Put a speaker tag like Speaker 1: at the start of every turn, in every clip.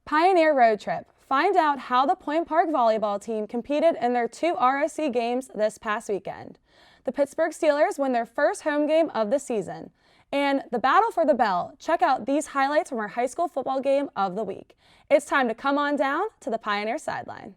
Speaker 1: Pioneer Road Trip. Find out how the Point Park volleyball team competed in their 2 ROC games this past weekend. The Pittsburgh Steelers win their first home game of the season. And the battle for the bell. Check out these highlights from our high school football game of the week. It's time to come on down to the Pioneer Sideline.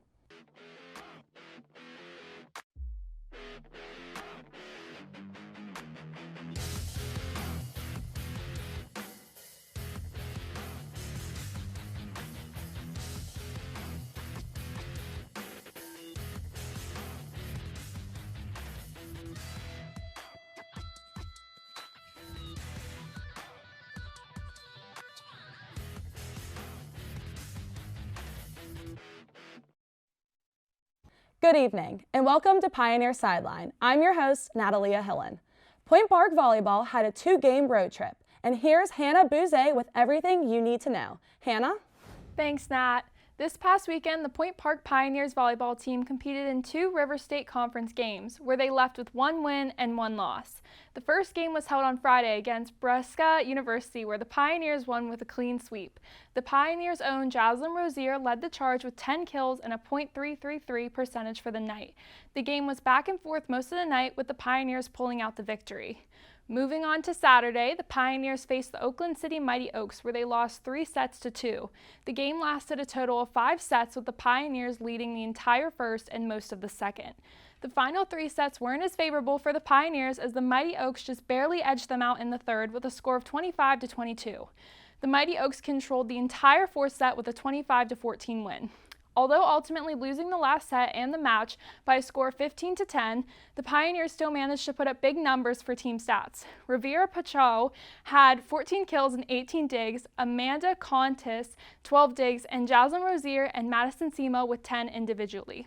Speaker 1: Good evening, and welcome to Pioneer Sideline. I'm your host, Natalia Hillen. Point Park Volleyball had a 2-game road trip, and here's Hannah Bouzet with everything you need to know. Hannah?
Speaker 2: Thanks, Nat. This past weekend, the Point Park Pioneers volleyball team competed in 2 River State Conference games, where they left with 1 win and 1 loss. The first game was held on Friday against Brescia University, where the Pioneers won with a clean sweep. The Pioneers' own Jocelyn Rozier led the charge with 10 kills and a .333 percentage for the night. The game was back and forth most of the night, with the Pioneers pulling out the victory. Moving on to Saturday, the Pioneers faced the Oakland City Mighty Oaks, where they lost 3 sets to 2. The game lasted a total of 5 sets, with the Pioneers leading the entire first and most of the second. The final 3 sets weren't as favorable for the Pioneers, as the Mighty Oaks just barely edged them out in the third with a score of 25-22. The Mighty Oaks controlled the entire 4th set with a 25-14 win. Although ultimately losing the last set and the match by a score of 15-10, the Pioneers still managed to put up big numbers for team stats. Rivera Pacho had 14 kills and 18 digs, Amanda Contis 12 digs, and Jocelyn Rozier and Madison Semo with 10 individually.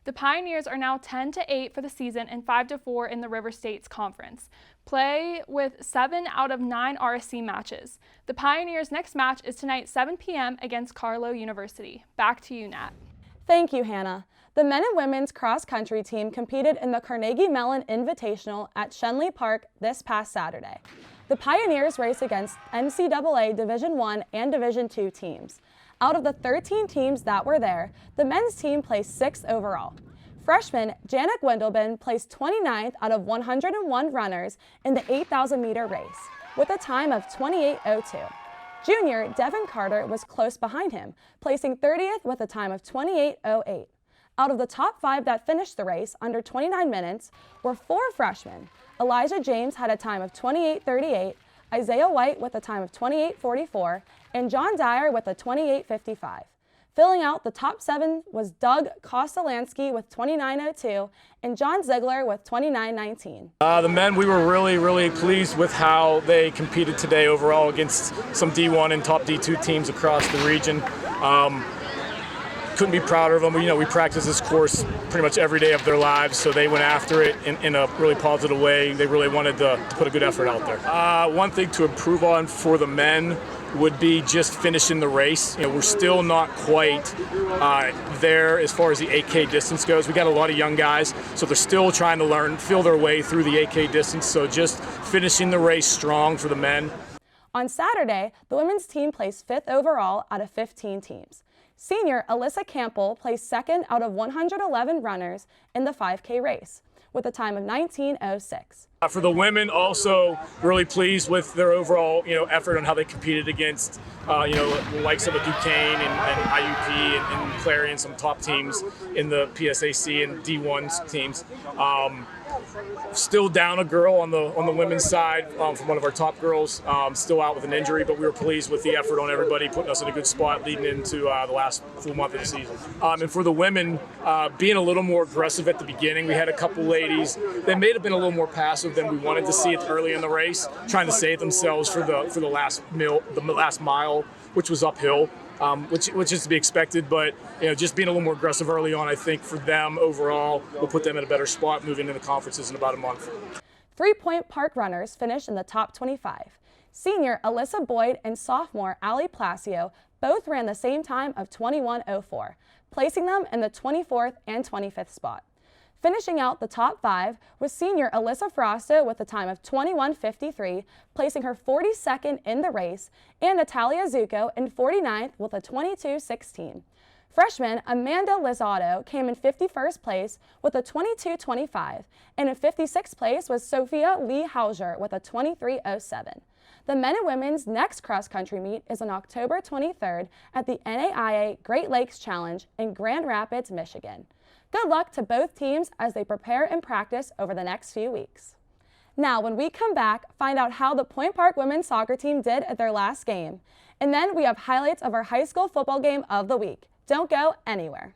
Speaker 2: The Pioneers are now 10-8 for the season and 5-4 in the River States Conference. Play with 7 out of 9 RSC matches. The Pioneers' next match is tonight 7 p.m. against Carlow University. Back to you, Nat.
Speaker 1: Thank you, Hannah. The men and women's cross-country team competed in the Carnegie Mellon Invitational at Shenley Park this past Saturday. The Pioneers raced against NCAA Division I and Division II teams. Out of the 13 teams that were there, the men's team placed 6th overall. Freshman Janet Wendelben placed 29th out of 101 runners in the 8,000-meter race, with a time of 28:02. Junior Devin Carter was close behind him, placing 30th with a time of 28:08. Out of the top 5 that finished the race under 29 minutes were 4 freshmen. Elijah James had a time of 28:38, Isaiah White with a time of 28:44, and John Dyer with a 28:55. Filling out the top 7 was Doug Kostolansky with 29:02 and John Ziegler with 29:19.
Speaker 3: The men, we were really pleased with how they competed today overall against some D1 and top D2 teams across the region. Couldn't be prouder of them. We practice this course pretty much every day of their lives, so they went after it in a really positive way. They really wanted to put a good effort out there. One thing to improve on for the men would be just finishing the race. We're still not quite there as far as the 8K distance goes. We got a lot of young guys, so they're still trying to feel their way through the 8K distance, so just finishing the race strong for the men.
Speaker 1: On Saturday, the women's team placed 5th overall out of 15 teams. Senior Alyssa Campbell placed 2nd out of 111 runners in the 5K race, with a time of 19:06.
Speaker 3: For the women, also really pleased with their overall, effort on how they competed against, the likes of a Duquesne and IUP and Clarion, some top teams in the PSAC and D1 teams. Still down a girl on the women's side from one of our top girls, still out with an injury, but we were pleased with the effort on everybody, putting us in a good spot leading into the last full month of the season. And for the women, being a little more aggressive at the beginning, we had a couple ladies that may have been a little more passive than we wanted to see it early in the race, trying to save themselves for the last mile, which was uphill. Which is to be expected, but just being a little more aggressive early on, I think for them overall will put them in a better spot moving into the conferences in about a month.
Speaker 1: 3 Point Park runners finished in the top 25. Senior Alyssa Boyd and sophomore Allie Placio both ran the same time of 21:04, placing them in the 24th and 25th spot. Finishing out the top 5 was senior Alyssa Frosto with a time of 21:53, placing her 42nd in the race, and Natalia Zucco in 49th with a 22:16. Freshman Amanda Lizzato came in 51st place with a 22:25, and in 56th place was Sophia Lee Hauser with a 23:07. The men and women's next cross-country meet is on October 23rd at the NAIA Great Lakes Challenge in Grand Rapids, Michigan. Good luck to both teams as they prepare and practice over the next few weeks. Now, when we come back, find out how the Point Park women's soccer team did at their last game. And then we have highlights of our high school football game of the week. Don't go anywhere.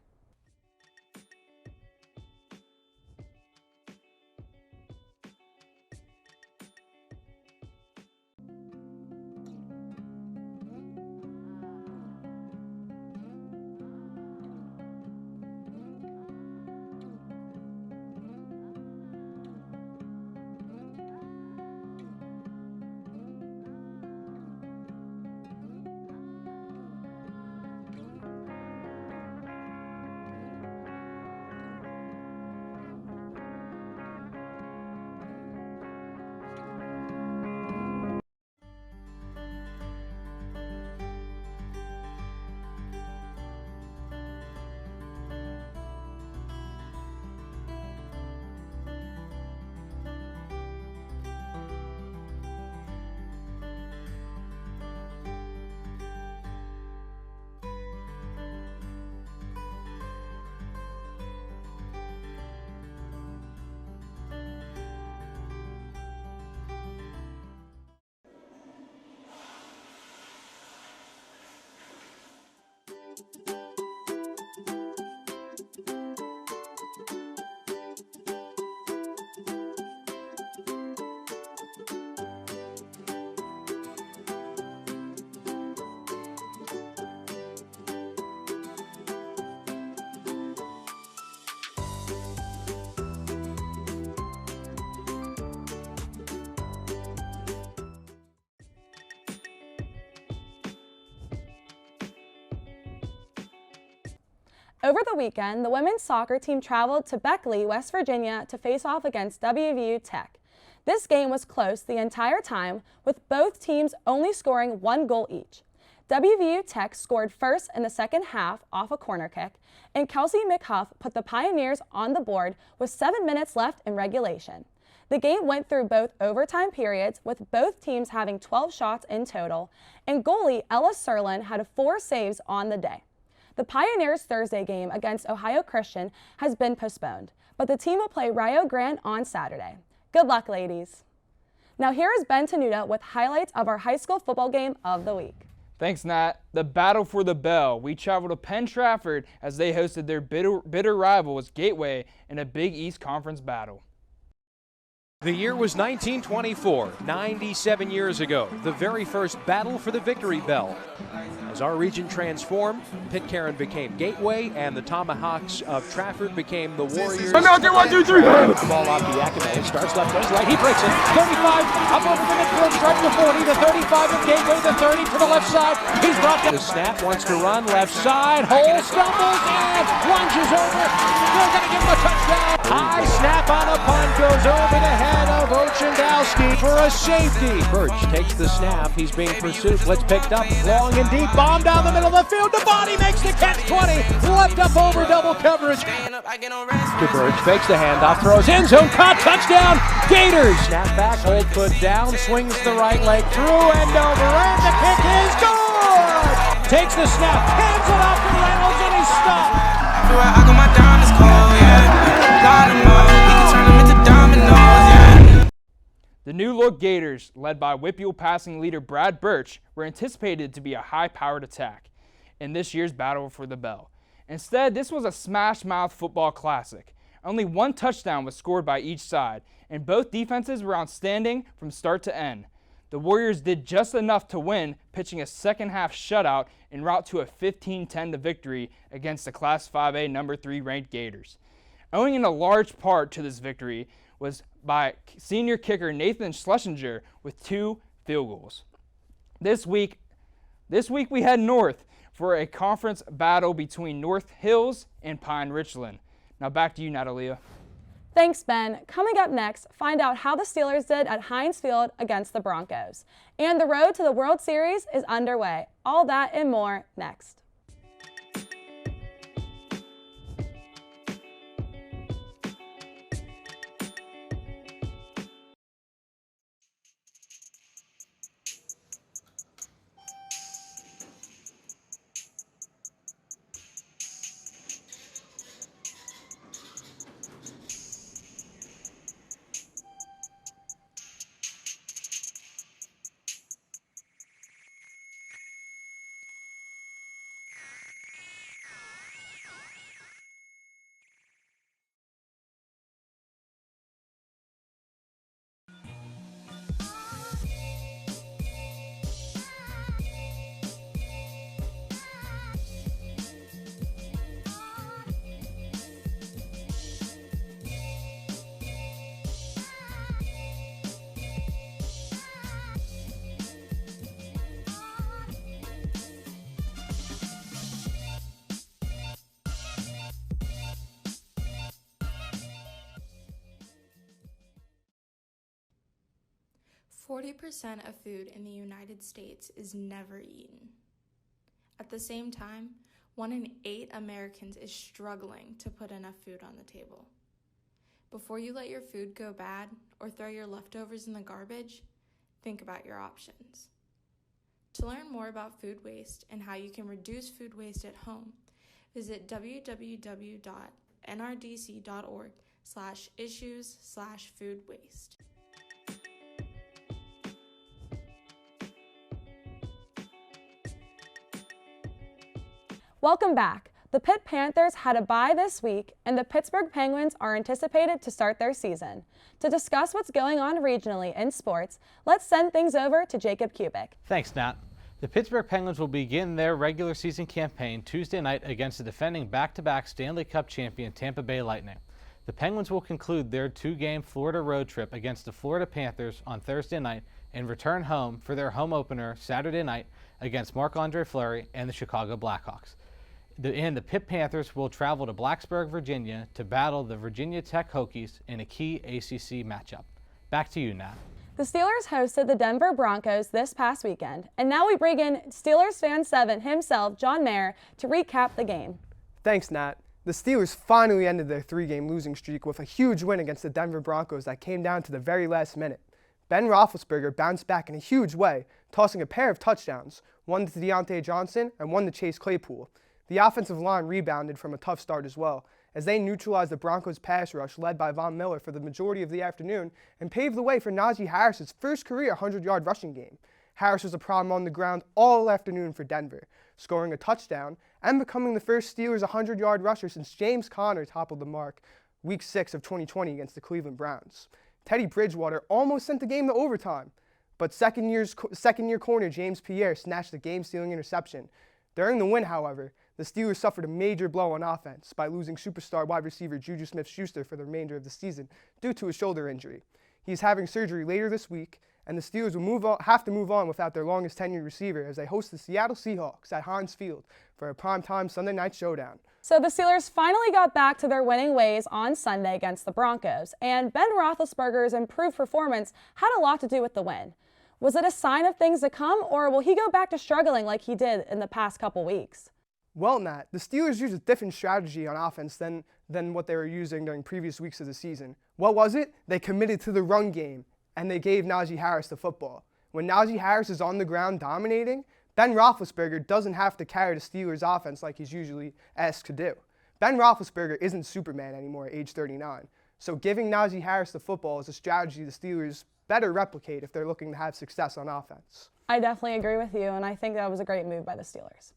Speaker 1: Over the weekend, the women's soccer team traveled to Beckley, West Virginia to face off against WVU Tech. This game was close the entire time, with both teams only scoring 1 goal each. WVU Tech scored first in the second half off a corner kick, and Kelsey McHuff put the Pioneers on the board with 7 minutes left in regulation. The game went through both overtime periods, with both teams having 12 shots in total, and goalie Ella Serlin had 4 saves on the day. The Pioneers' Thursday game against Ohio Christian has been postponed, but the team will play Rio Grande on Saturday. Good luck, ladies. Now here is Ben Tenuta with highlights of our high school football game of the week.
Speaker 4: Thanks, Nat. The battle for the bell. We traveled to Penn Trafford as they hosted their bitter rivals Gateway in a Big East Conference battle.
Speaker 5: The year was 1924, 97 years ago, the very first battle for the Victory Bell. As our region transformed, Pitcairn became Gateway, and the Tomahawks of Trafford became the Warriors.
Speaker 4: 1, 2, 3.
Speaker 5: The ball off the Yakime, starts left, goes right, he breaks it, 35, up over the midfield, strike to 40, the 35 of Gateway, the 30 to the left side, he's brought down. The snap, wants to run, left side, Hole stumbles, and lunges over, they're going to give him a touchdown. High snap on a punt, goes over the head of Ochendowski for a safety. Birch takes the snap, he's being pursued, blitz picked up, long and deep, bomb down the middle of the field, the body makes the catch, 20, left up over double coverage. To Birch, fakes the handoff, throws end zone, caught, touchdown, Gators. Snap back, hold foot down, swings the right leg through and over, and the kick is good! Takes the snap, hands it off to Reynolds, and he's stopped.
Speaker 6: I got my diamonds cold, yeah. Got 'em all, we can turn 'em into dominoes, yeah.
Speaker 4: The new-look Gators, led by Whitfield passing leader Brad Birch, were anticipated to be a high-powered attack in this year's battle for the bell. Instead, this was a smash-mouth football classic. Only 1 touchdown was scored by each side, and both defenses were outstanding from start to end. The Warriors did just enough to win, pitching a second-half shutout en route to a 15-10 victory against the Class 5A number 3 ranked Gators. Owing in a large part to this victory was by senior kicker Nathan Schlesinger with 2 field goals. This week we head north for a conference battle between North Hills and Pine Richland. Now back to you, Natalia.
Speaker 1: Thanks, Ben. Coming up next, find out how the Steelers did at Heinz Field against the Broncos. And the road to the World Series is underway. All that and more next.
Speaker 7: Forty 40% of food in the United States is never eaten. At the same time, 1 in 8 Americans is struggling to put enough food on the table. Before you let your food go bad or throw your leftovers in the garbage, think about your options. To learn more about food waste and how you can reduce food waste at home, visit www.nrdc.org/issues/food waste.
Speaker 1: Welcome back. The Pitt Panthers had a bye this week, and the Pittsburgh Penguins are anticipated to start their season. To discuss what's going on regionally in sports, let's send things over to Jacob Kubik.
Speaker 8: Thanks, Nat. The Pittsburgh Penguins will begin their regular season campaign Tuesday night against the defending back-to-back Stanley Cup champion Tampa Bay Lightning. The Penguins will conclude their 2-game Florida road trip against the Florida Panthers on Thursday night and return home for their home opener Saturday night against Marc-Andre Fleury and the Chicago Blackhawks. The Pitt Panthers will travel to Blacksburg, Virginia to battle the Virginia Tech Hokies in a key ACC matchup. Back to you, Nat.
Speaker 1: The Steelers hosted the Denver Broncos this past weekend, and now we bring in Steelers fan 7 himself, John Mayer, to recap the game.
Speaker 9: Thanks, Nat. The Steelers finally ended their 3-game losing streak with a huge win against the Denver Broncos that came down to the very last minute. Ben Roethlisberger bounced back in a huge way, tossing a pair of touchdowns, one to Deontay Johnson and one to Chase Claypool. The offensive line rebounded from a tough start as well, as they neutralized the Broncos' pass rush led by Von Miller for the majority of the afternoon and paved the way for Najee Harris's first career 100-yard rushing game. Harris was a problem on the ground all afternoon for Denver, scoring a touchdown and becoming the first Steelers 100-yard rusher since James Conner toppled the mark Week 6 of 2020 against the Cleveland Browns. Teddy Bridgewater almost sent the game to overtime, but second-year corner James Pierre snatched the game-stealing interception. During the win, however, the Steelers suffered a major blow on offense by losing superstar wide receiver Juju Smith-Schuster for the remainder of the season due to a shoulder injury. He is having surgery later this week, and the Steelers will have to move on without their longest tenured receiver as they host the Seattle Seahawks at Heinz Field for a primetime Sunday night showdown.
Speaker 1: So the Steelers finally got back to their winning ways on Sunday against the Broncos, and Ben Roethlisberger's improved performance had a lot to do with the win. Was it a sign of things to come, or will he go back to struggling like he did in the past couple weeks?
Speaker 9: Well, Nat, the Steelers used a different strategy on offense than what they were using during previous weeks of the season. What was it? They committed to the run game, and they gave Najee Harris the football. When Najee Harris is on the ground dominating, Ben Roethlisberger doesn't have to carry the Steelers' offense like he's usually asked to do. Ben Roethlisberger isn't Superman anymore at age 39, so giving Najee Harris the football is a strategy the Steelers better replicate if they're looking to have success on offense.
Speaker 1: I definitely agree with you, and I think that was a great move by the Steelers.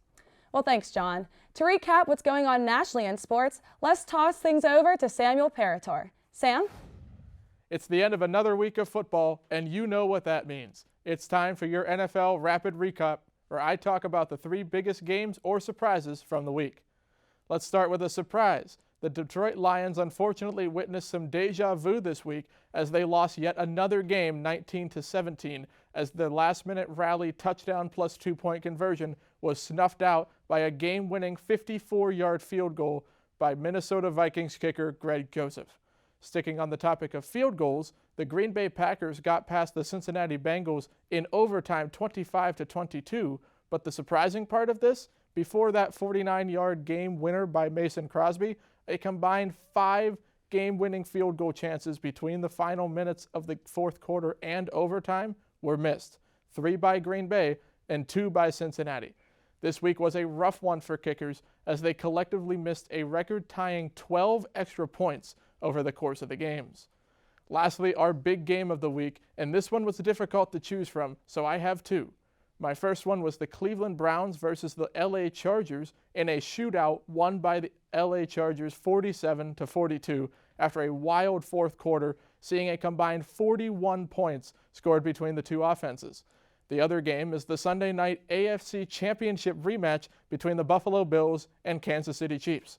Speaker 1: Well, thanks, John. To recap what's going on nationally in sports, let's toss things over to Samuel Parator. Sam?
Speaker 10: It's the end of another week of football, and you know what that means. It's time for your NFL Rapid Recap, where I talk about the 3 biggest games or surprises from the week. Let's start with a surprise. The Detroit Lions unfortunately witnessed some deja vu this week as they lost yet another game 19-17 as the last-minute rally touchdown plus 2-point conversion was snuffed out by a game-winning 54-yard field goal by Minnesota Vikings kicker Greg Joseph. Sticking on the topic of field goals, the Green Bay Packers got past the Cincinnati Bengals in overtime 25-22, but the surprising part of this, before that 49-yard game winner by Mason Crosby, a combined 5 game-winning field goal chances between the final minutes of the fourth quarter and overtime were missed. 3 by Green Bay and 2 by Cincinnati. This week was a rough one for kickers as they collectively missed a record-tying 12 extra points over the course of the games. Lastly, our big game of the week, and this one was difficult to choose from, so I have 2. My first one was the Cleveland Browns versus the LA Chargers in a shootout won by the LA Chargers 47-42 after a wild fourth quarter, seeing a combined 41 points scored between the two offenses. The other game is the Sunday night AFC Championship rematch between the Buffalo Bills and Kansas City Chiefs.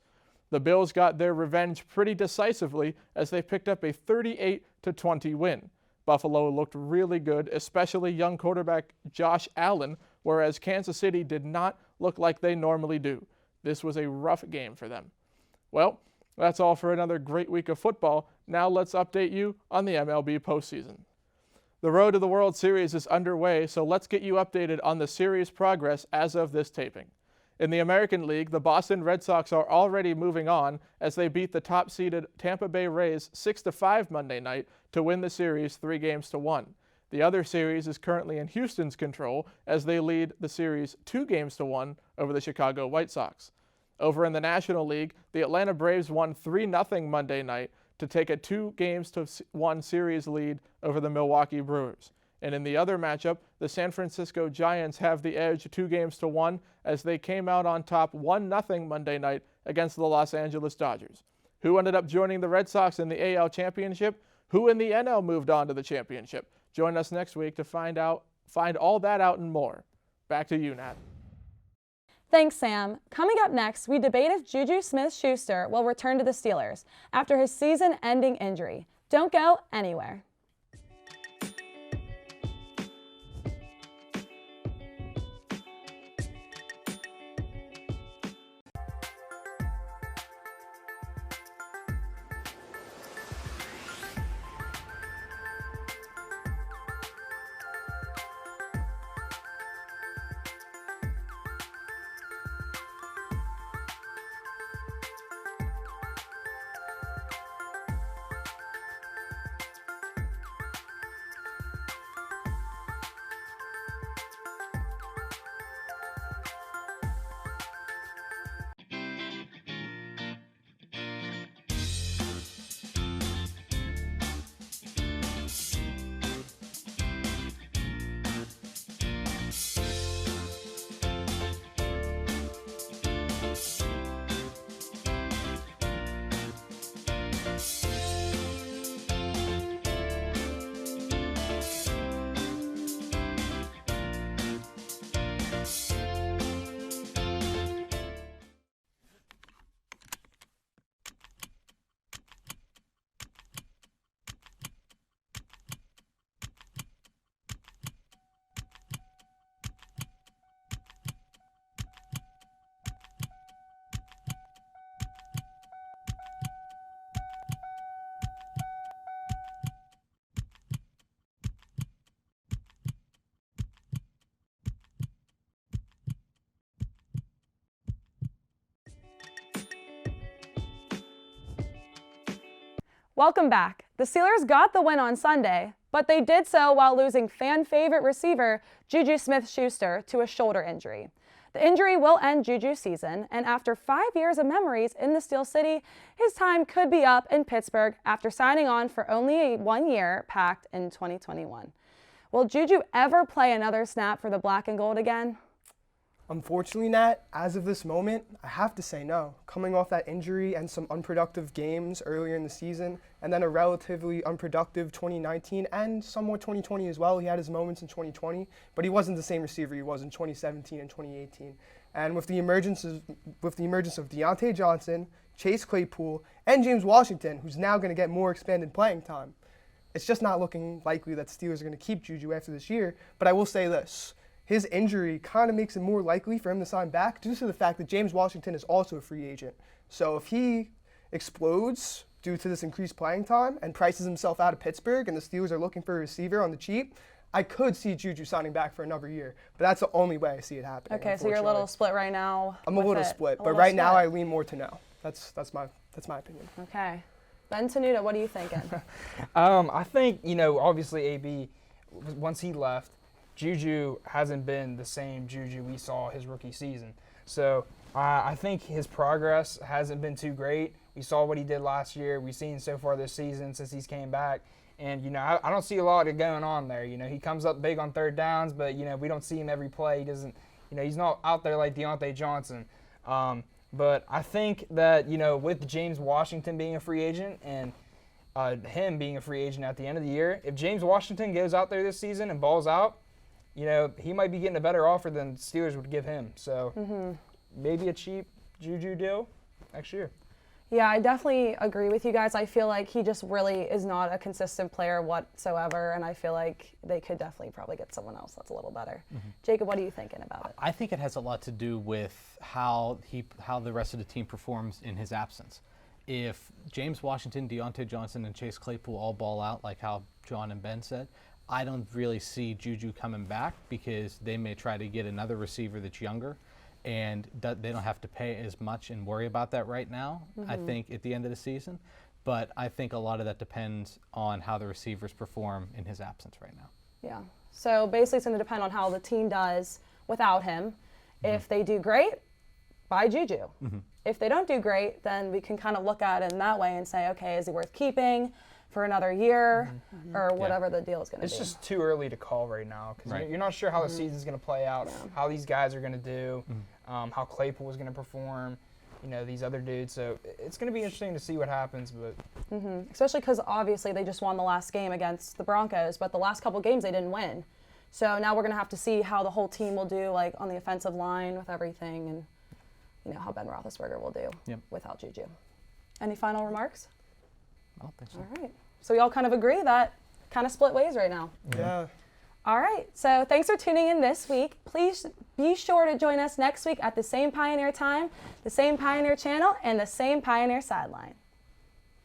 Speaker 10: The Bills got their revenge pretty decisively as they picked up a 38-20 win. Buffalo looked really good, especially young quarterback Josh Allen, whereas Kansas City did not look like they normally do. This was a rough game for them. Well, that's all for another great week of football. Now let's update you on the MLB postseason. The road to the World Series is underway, so let's get you updated on the series progress as of this taping. In the American League, the Boston Red Sox are already moving on as they beat the top-seeded Tampa Bay Rays 6-5 Monday night to win the series 3-1. The other series is currently in Houston's control as they lead the series 2-1 over the Chicago White Sox. Over in the National League, the Atlanta Braves won 3-0 Monday night to take a 2-1 series lead over the Milwaukee Brewers. And in the other matchup, the San Francisco Giants have the edge 2-1 as they came out on top 1-0 Monday night against the Los Angeles Dodgers. Who ended up joining the Red Sox in the AL Championship? Who in the NL moved on to the championship? Join us next week to find all that out and more. Back to you, Nat.
Speaker 1: Thanks, Sam. Coming up next, we debate if Juju Smith-Schuster will return to the Steelers after his season-ending injury. Don't go anywhere. Welcome back. The Steelers got the win on Sunday, but they did so while losing fan-favorite receiver Juju Smith-Schuster to a shoulder injury. The injury will end Juju's season, and after 5 years of memories in the Steel City, his time could be up in Pittsburgh after signing on for only a 1-year pact in 2021. Will Juju ever play another snap for the black and gold again?
Speaker 9: Unfortunately, Nat, as of this moment, I have to say no. Coming off that injury and some unproductive games earlier in the season, and then a relatively unproductive 2019 and somewhat 2020 as well. He had his moments in 2020, but he wasn't the same receiver he was in 2017 and 2018. And with the emergence of Deontay Johnson, Chase Claypool, and James Washington, who's now going to get more expanded playing time, it's just not looking likely that Steelers are going to keep Juju after this year. But I will say this. His injury kind of makes it more likely for him to sign back due to the fact that James Washington is also a free agent. So if he explodes due to this increased playing time and prices himself out of Pittsburgh and the Steelers are looking for a receiver on the cheap, I could see Juju signing back for another year. But that's the only way I see it happening.
Speaker 1: Okay, so you're a little split right now.
Speaker 9: I'm a little split, but right now I lean more to no. That's my opinion.
Speaker 1: Okay. Ben Tenuta, what are you thinking?
Speaker 4: I think, obviously AB, once he left, Juju hasn't been the same Juju we saw his rookie season. So I think his progress hasn't been too great. We saw what he did last year. We've seen so far this season since he's came back. And, I don't see a lot of going on there. He comes up big on third downs, but, we don't see him every play. He doesn't, he's not out there like Deontay Johnson. But I think that, with James Washington being a free agent and him being a free agent at the end of the year, if James Washington goes out there this season and balls out, he might be getting a better offer than Steelers would give him. So maybe a cheap Juju deal next year.
Speaker 1: Yeah, I definitely agree with you guys. I feel like he just really is not a consistent player whatsoever, and I feel like they could definitely probably get someone else that's a little better. Jacob, what are you thinking about it?
Speaker 8: I think it has a lot to do with how the rest of the team performs in his absence. If James Washington, Deontay Johnson, and Chase Claypool all ball out, like how John and Ben said, I don't really see Juju coming back because they may try to get another receiver that's younger, and they don't have to pay as much and worry about that right now, I think, at the end of the season. But I think a lot of that depends on how the receivers perform in his absence right now.
Speaker 1: Yeah. So basically it's going to depend on how the team does without him. If they do great, buy Juju. If they don't do great, then we can kind of look at it in that way and say, okay, is he worth keeping for another year or whatever the deal is going to be?
Speaker 4: It's just too early to call right now because you're not sure how the season's going to play out, how these guys are going to do, how Claypool is going to perform, these other dudes. So it's going to be interesting to see what happens. But
Speaker 1: especially because obviously they just won the last game against the Broncos, but the last couple games they didn't win. So now we're going to have to see how the whole team will do, like on the offensive line with everything, and how Ben Roethlisberger will do without Juju. Any final remarks?
Speaker 8: I don't think so.
Speaker 1: All right. So we all kind of agree that kind of split ways right now.
Speaker 9: Yeah.
Speaker 1: All right. So thanks for tuning in this week. Please be sure to join us next week at the same Pioneer time, the same Pioneer channel, and the same Pioneer Sideline.